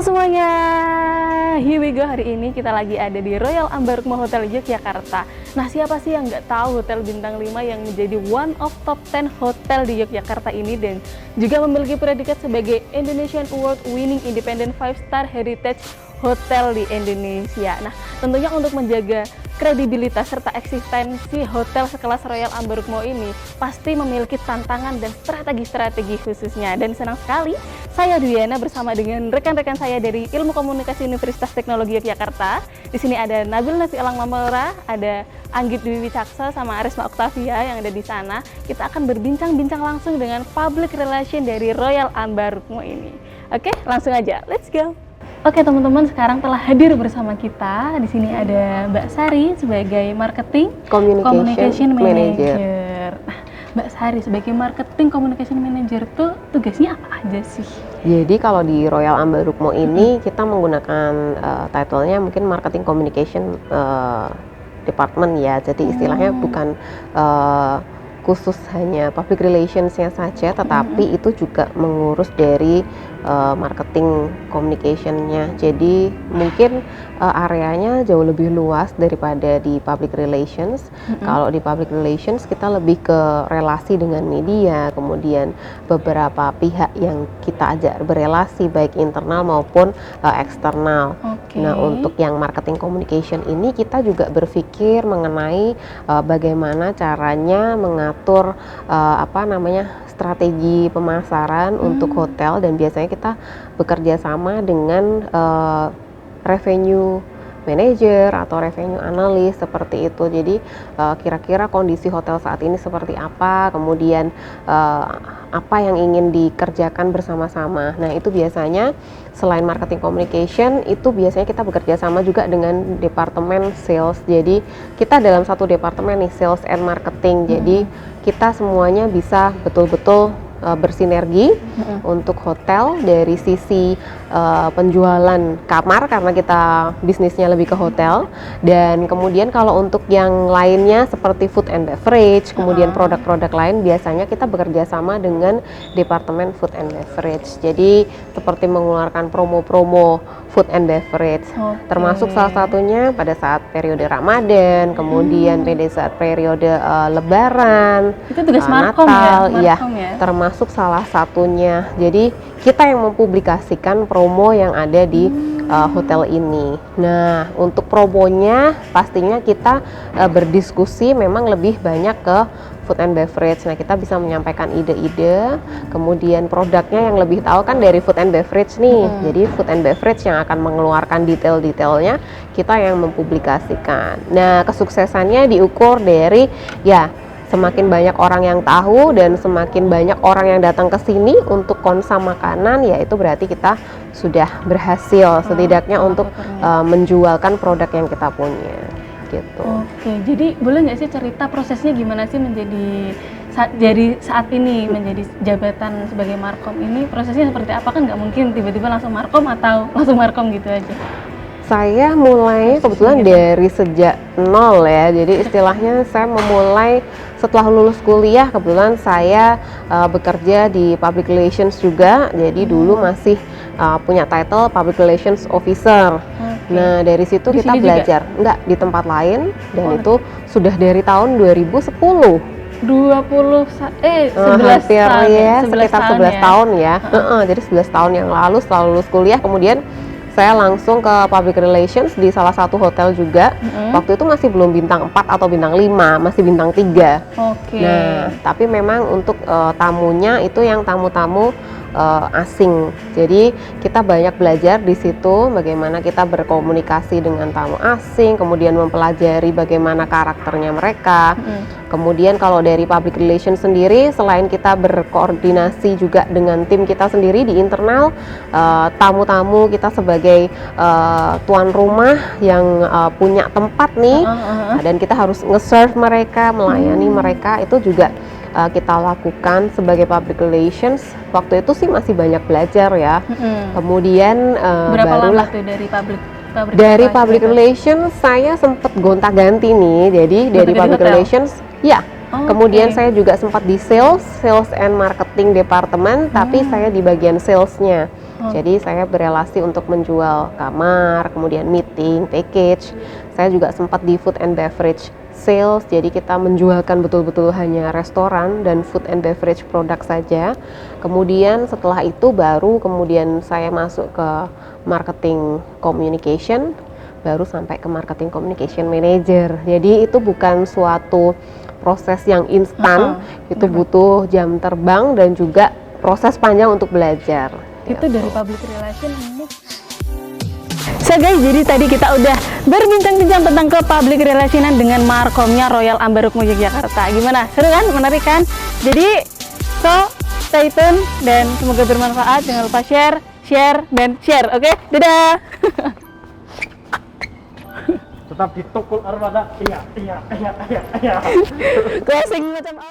semuanya, here we go. Hari ini kita lagi ada di Royal Ambarukmo Hotel Yogyakarta. Nah, siapa sih yang nggak tahu Hotel Bintang 5 yang menjadi one of top 10 hotel di Yogyakarta ini dan juga memiliki predikat sebagai Indonesian Award Winning Independent 5-Star Heritage Hotel di Indonesia. Nah, tentunya untuk menjaga kredibilitas serta eksistensi hotel sekelas Royal Ambarukmo ini pasti memiliki tantangan dan strategi-strategi khususnya. Dan senang sekali saya Duyana bersama dengan rekan-rekan saya dari Ilmu Komunikasi Universitas Teknologi Yogyakarta. Di sini ada Nabil Nafi Elang Mamora, ada Anggit Dwi Wicaksa sama Arisma Octavia yang ada di sana. Kita akan berbincang-bincang langsung dengan public relation dari Royal Ambarukmo ini. Oke, langsung aja. Let's go. Oke teman-teman, sekarang telah hadir bersama kita. Di sini ada Mbak Sari sebagai Marketing Communication Manager. Nah, Mbak Sari sebagai Marketing Communication Manager tuh tugasnya apa aja sih? Jadi kalau di Royal Ambarukmo ini kita menggunakan title-nya mungkin Marketing Communication Department ya. Jadi istilahnya bukan khusus hanya public relations-nya saja, tetapi itu juga mengurus dari marketing communication-nya. Jadi mungkin areanya jauh lebih luas daripada di public relations. Kalau di public relations kita lebih ke relasi dengan media, kemudian beberapa pihak yang kita ajak berelasi baik internal maupun eksternal. Nah, untuk yang marketing communication ini kita juga berpikir mengenai bagaimana caranya mengatur strategi pemasaran untuk hotel, dan biasanya kita bekerja sama dengan revenue manager atau revenue analis seperti itu. Jadi kira-kira kondisi hotel saat ini seperti apa, kemudian apa yang ingin dikerjakan bersama-sama. Nah, itu biasanya selain marketing communication itu biasanya kita bekerja sama juga dengan departemen sales. Jadi kita dalam satu departemen nih, sales and marketing. Jadi kita semuanya bisa betul-betul bersinergi untuk hotel dari sisi penjualan kamar karena kita bisnisnya lebih ke hotel, dan kemudian kalau untuk yang lainnya seperti food and beverage, kemudian produk-produk lain biasanya kita bekerja sama dengan departemen food and beverage. Jadi seperti mengeluarkan promo-promo food and beverage, termasuk salah satunya pada saat periode Ramadan, kemudian pada saat periode Lebaran, itu tugas Markom Natal, ya? Termasuk salah satunya. Jadi kita yang mempublikasikan promo yang ada di hotel ini. Nah, untuk promonya pastinya kita berdiskusi memang lebih banyak ke food and beverage. Nah, kita bisa menyampaikan ide-ide, kemudian produknya yang lebih tahu kan dari food and beverage nih. Jadi food and beverage yang akan mengeluarkan detail-detailnya, kita yang mempublikasikan. Nah, kesuksesannya diukur dari semakin banyak orang yang tahu dan semakin banyak orang yang datang ke sini untuk konsum makanan, ya itu berarti kita sudah berhasil setidaknya untuk menjualkan produk yang kita punya gitu. Oke, jadi boleh nggak sih cerita prosesnya gimana sih menjadi saat ini menjadi jabatan sebagai Markom ini, prosesnya seperti apa? Kan nggak mungkin tiba-tiba langsung Markom atau langsung Markom gitu aja. Saya mulai kebetulan dari sejak nol ya, jadi istilahnya saya memulai setelah lulus kuliah. Kebetulan saya bekerja di public relations juga, jadi dulu masih punya title public relations officer. Nah, dari situ di kita belajar juga? Enggak, di tempat lain, dan itu sudah dari tahun 2010. 11 tahun ya, sekitar 11 ya? tahun ya. Jadi 11 tahun yang lalu setelah lulus kuliah, kemudian saya langsung ke public relations di salah satu hotel juga. Waktu itu masih belum bintang 4 atau bintang 5, masih bintang 3. Nah, tapi memang untuk tamunya itu yang tamu-tamu asing. Jadi kita banyak belajar di situ bagaimana kita berkomunikasi dengan tamu asing, kemudian mempelajari bagaimana karakternya mereka. Kemudian kalau dari public relations sendiri, selain kita berkoordinasi juga dengan tim kita sendiri di internal, tamu-tamu kita sebagai tuan rumah yang punya tempat nih, dan kita harus nge-serve mereka, melayani mereka, itu juga kita lakukan sebagai public relations. Waktu itu sih masih banyak belajar ya. Kemudian berapa lama tuh dari public relations saya sempat gonta-ganti nih. Jadi dari public relations Kemudian saya juga sempat di sales and marketing department, tapi saya di bagian salesnya. Jadi saya berelasi untuk menjual kamar, kemudian meeting, package. Saya juga sempat di food and beverage sales, jadi kita menjualkan betul-betul hanya restoran dan food and beverage produk saja. Kemudian setelah itu baru kemudian saya masuk ke marketing communication, baru sampai ke marketing communication manager. Jadi itu bukan suatu proses yang instan, itu butuh jam terbang dan juga proses panjang untuk belajar. Itu dari public relation ini. So guys, jadi tadi kita udah berbincang-bincang tentang ke public relationan dengan Markomnya Royal Ambarukmo Yogyakarta. Gimana? Seru kan? Menarik kan? Jadi, so stay tune dan semoga bermanfaat. Jangan lupa share, dan share. Oke? Dadah! Tetap di Tukul Armada. Iya. Gue sing macam